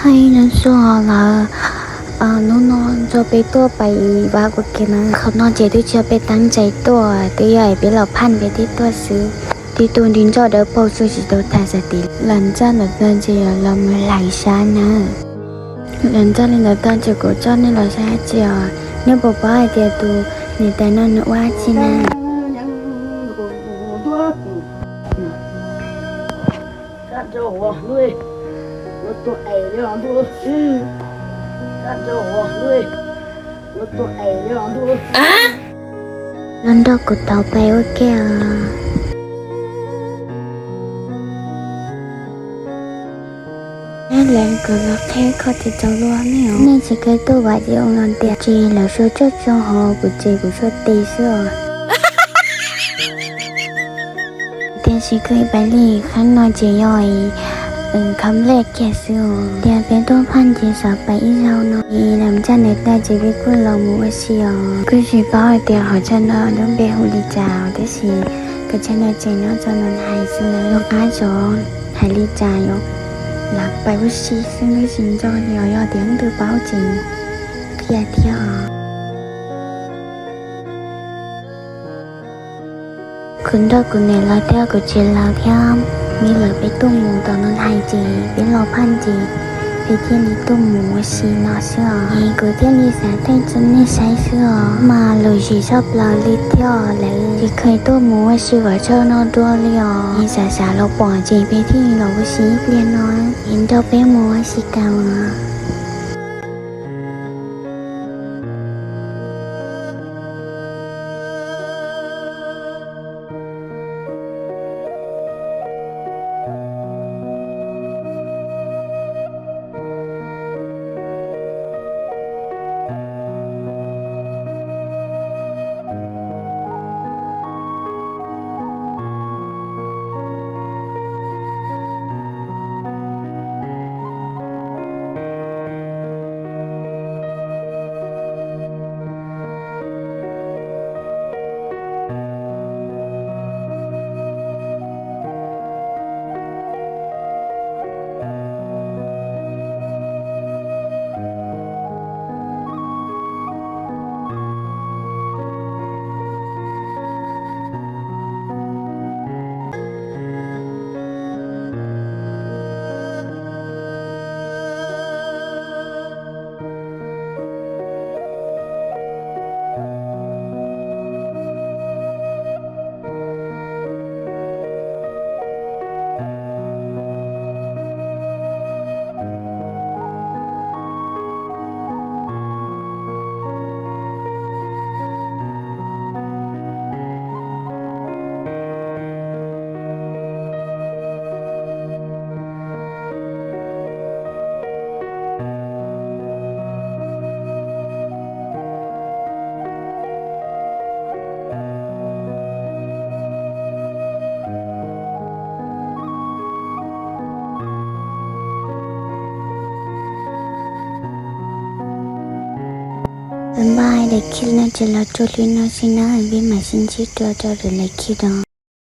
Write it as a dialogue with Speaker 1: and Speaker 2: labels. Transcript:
Speaker 1: ให้นั่นส่วนละน้องๆจะไปตัวไปว่ากุกนะเขานอนเจที่จะไปตั้งใจตัวตัวใหญ่ไปเราพันไปที่ตัวซื้อที่ตัวดินจอเดอร์โปสุจิโตทาสติหลังจากนั้นเราจะเราไม่ไหลช้านะหลังจากนั้นเราจะก็จอดในเราใช้เจียวเนี่ยบอกว่าเดียวตัวในแต่นั้นว่าจีน่า
Speaker 2: cho họ nuôi nó tụi ấy nó thôi cho họ nuôi nó tụi ấy nó thôi
Speaker 1: lần đó của tàu bay ở kia nên lên cửa lọt thế có thể cháu luôn nè nên chỉ cái tôi bảo chị ông làm tiền chị là số chất cho họ của chị của số tỷ xưa tiền chỉ cười bài lì khăn nói chị rồi khám lệ kẻ xưa tiền bên tôi phan chị sợ bảy sao nó làm cho người ta chỉ biết cứ lòng mua xìa cứ chỉ bảo tiền họ cho nó đúng bé hù đi chào thế gì cái cho nó chị nó cho nó hay xưa nó lúc ai cho hay đi chào là bài bút xí xưng cái xin cho nhiều tiếng từ báo chị kia theoคุณđóคุณเนี่ยเราเที่ยวกับเชียร์เราเที่ยวมีเหลือไปตุ้มหมูตอนนั้นไทยจีเป็นเราพันจีไปเที่ยวนี้ตุ้มหมูชีนอเสื้อนี่กูเที่ยวนี้สายเต้นจนนี่ใช้เสื้อมาเลยชีชอบเราลิเที่ยวเลยที่เคยตุ้มหมูชีว่าเช่านอนตัวเลี้ยวนี่สาเราปล่อยจีไปที่เราชีเปลี่ยนน้อยเห็นเจ้าเป็นหมูชีเก่าบายเด็กคิดน่าจะเราจุลินเอาสินะวิมาสินชิตัวจะหรือเล็กคิด